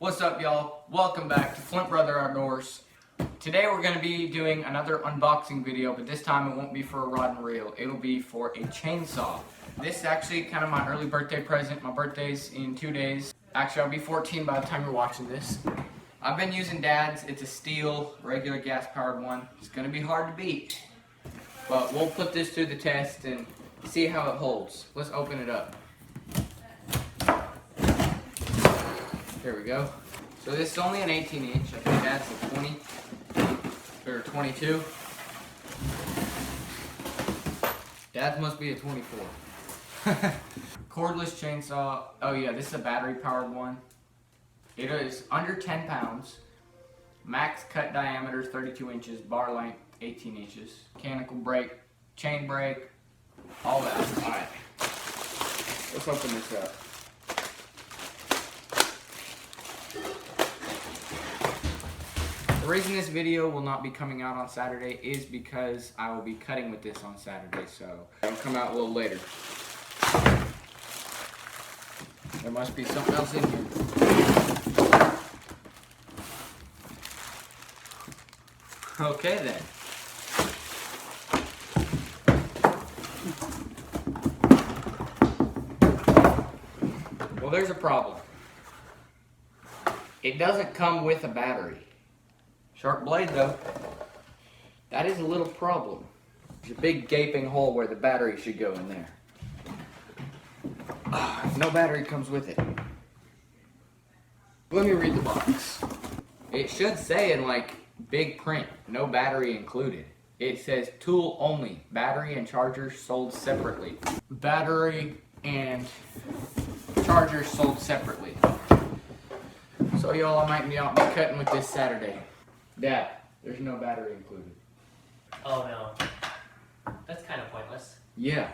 What's up, y'all? Welcome back to Flint Brother Outdoors. Today we're going to be doing another unboxing video, but this time it won't be for a rod and reel. It'll be for a chainsaw. This is actually kind of my early birthday present. My birthday's in 2 days. Actually, I'll be 14 by the time you're watching this. I've been using Dad's. It's a steel, regular gas-powered one. It's going to be hard to beat, but we'll put this through the test and see how it holds. Let's open it up. There we go. So this is only an 18-inch. I think Dad's a 20 or 22. Dad's must be a 24. Cordless chainsaw. Oh yeah, this is a battery-powered one. It is under 10 pounds. Max cut diameter 32 inches. Bar length 18 inches. Mechanical brake, chain brake, all that. All right. Let's open this up. The reason this video will not be coming out on Saturday is because I will be cutting with this on Saturday, so it'll come out a little later. There must be something else in here. Okay then. Well, there's a problem. It doesn't come with a battery. Sharp blade though. That is a little problem. There's a big gaping hole where the battery should go in there. No battery comes with it. Let me read the box. It should say in like big print, no battery included. It says tool only, battery and charger sold separately. Battery and charger sold separately. So y'all, I might be out cutting with this Saturday. Dad, there's no battery included. Oh no. That's kind of pointless. Yeah.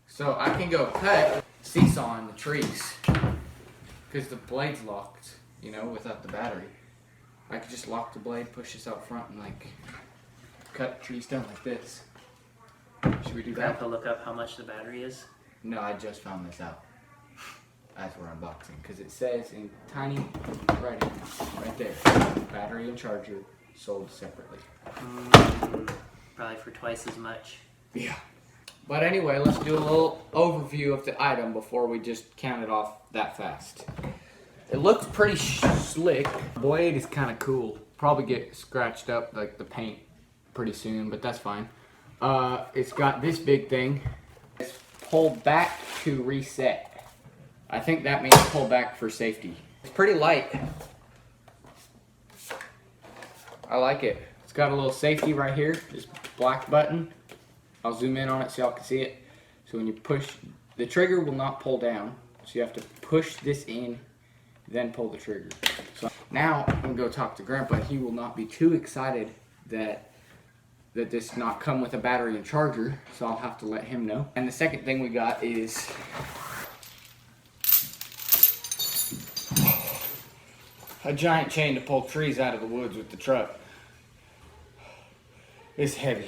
So I can go cut seesaw in the trees. Because the blade's locked, you know, without the battery. I could just lock the blade, push this out front, and like cut trees down like this. Should we do Do I have that? to look up how much the battery is? No, I just found this out as we're unboxing. Because it says in tiny writing right there, battery and charger sold separately. Probably for twice as much. Yeah. But anyway, let's do a little overview of the item before we just count it off that fast. It looks pretty slick. Blade is kind of cool. Probably get scratched up like the paint pretty soon, but that's fine. It's got this big thing. It's pulled back to reset. I think that means pull back for safety. It's pretty light. I like it. It's got a little safety right here, this black button. I'll zoom in on it so y'all can see it. So when you push, the trigger will not pull down. So you have to push this in, then pull the trigger. So now I'm gonna go talk to Grandpa. He will not be too excited that this not come with a battery and charger. So I'll have to let him know. And the second thing we got is a giant chain to pull trees out of the woods with the truck. It's heavy.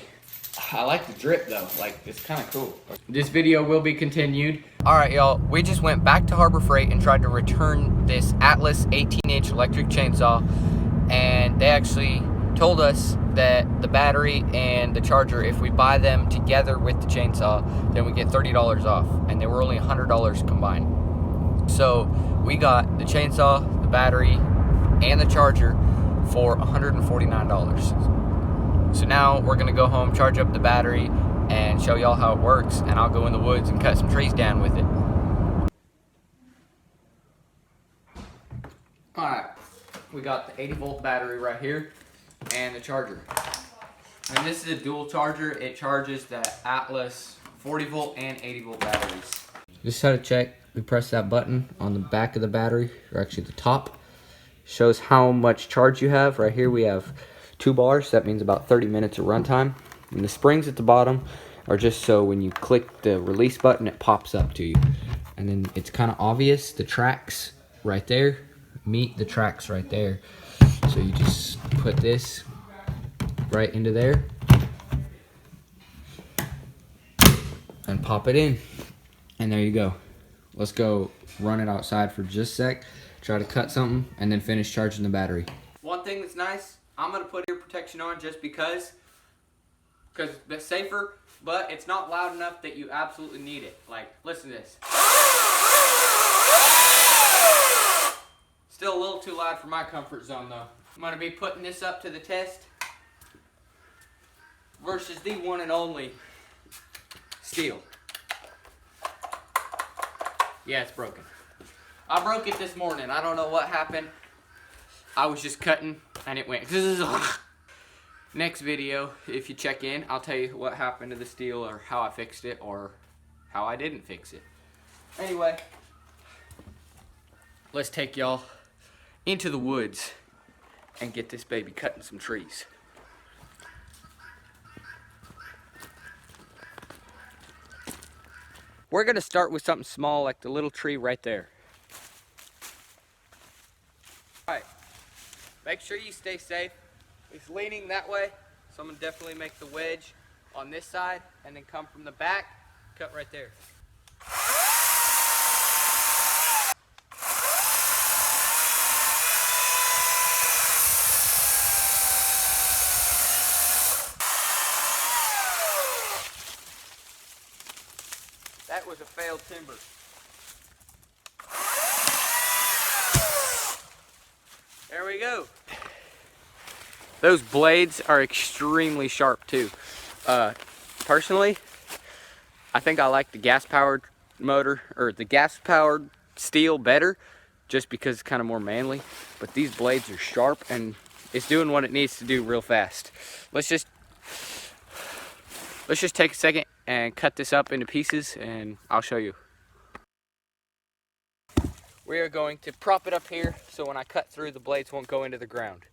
I like the drip though, like it's kind of cool. This video will be continued. All right, y'all, we just went back to Harbor Freight and tried to return this Atlas 18-inch electric chainsaw, and they actually told us that the battery and the charger, if we buy them together with the chainsaw, then we get $30 off, and they were only $100 combined. So we got the chainsaw, the battery, and the charger for $149. So now we're gonna go home, charge up the battery, and show y'all how it works, and I'll go in the woods and cut some trees down with it. Alright, we got the 80-volt battery right here, and the charger. And this is a dual charger. It charges the Atlas 40-volt and 80-volt batteries. Just how to check, we press that button on the back of the battery, or actually the top. Shows how much charge you have. Right here we have 2 bars, that means about 30 minutes of runtime. And the springs at the bottom are just so when you click the release button, it pops up to you. And then it's kind of obvious, the tracks right there meet the tracks right there. So you just put this right into there and pop it in. And there you go. Let's go run it outside for just a sec try to cut something, and then finish charging the battery. One thing that's nice, I'm gonna put ear protection on just because it's safer, but it's not loud enough that you absolutely need it. Like, listen to this. Still a little too loud for my comfort zone though. I'm gonna be putting this up to the test versus the one and only steel. Yeah, it's broken. I broke it this morning. I don't know what happened. I was just cutting and it went. Next video, if you check in, I'll tell you what happened to the steel or how I fixed it or how I didn't fix it. Anyway, let's take y'all into the woods and get this baby cutting some trees. We're gonna start with something small like the little tree right there. All right, make sure you stay safe. It's leaning that way, so I'm gonna definitely make the wedge on this side and then come from the back, cut right there. That was a failed timber. There we go. Those blades are extremely sharp too. Personally, I think I like the gas-powered motor or the gas-powered steel better, just because it's kind of more manly. But these blades are sharp and it's doing what it needs to do real fast. Let's just take a second and cut this up into pieces and I'll show you. We are going to prop it up here so when I cut through, the blades won't go into the ground.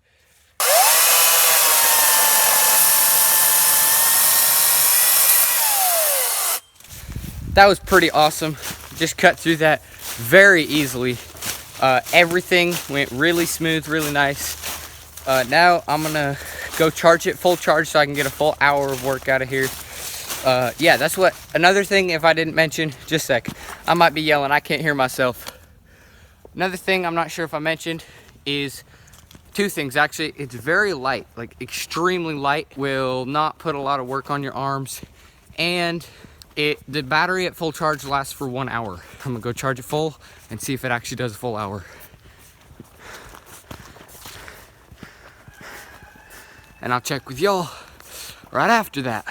That was pretty awesome. Just cut through that very easily. Everything went really smooth, really nice. Now I'm gonna go charge it full charge so I can get a full hour of work out of here. Yeah, that's what, another thing if I didn't mention, just a sec, I might be yelling, I can't hear myself. Another thing I'm not sure if I mentioned is two things actually. It's very light, like extremely light, will not put a lot of work on your arms, and the battery at full charge lasts for 1 hour. I'm gonna go charge it full and see if it actually does a full hour. And I'll check with y'all right after that.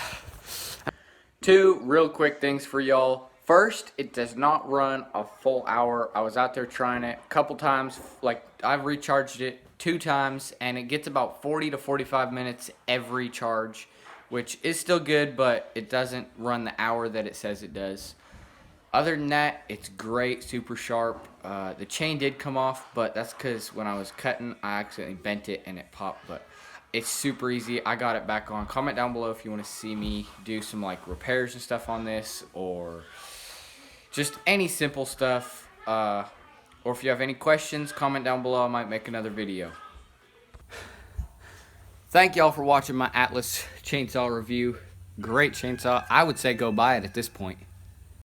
Two real quick things for y'all. First, it does not run a full hour. I was out there trying it a couple times. Like, I've recharged it 2 times and it gets about 40 to 45 minutes every charge, which is still good, but it doesn't run the hour that it says it does. Other than that, it's great, super sharp. The chain did come off, but that's because when I was cutting, I accidentally bent it and it popped, but it's super easy. I got it back on. Comment down below if you want to see me do some like repairs and stuff on this, or just any simple stuff. Or if you have any questions, comment down below. I might make another video. Thank y'all for watching my Atlas chainsaw review. Great chainsaw. I would say go buy it at this point.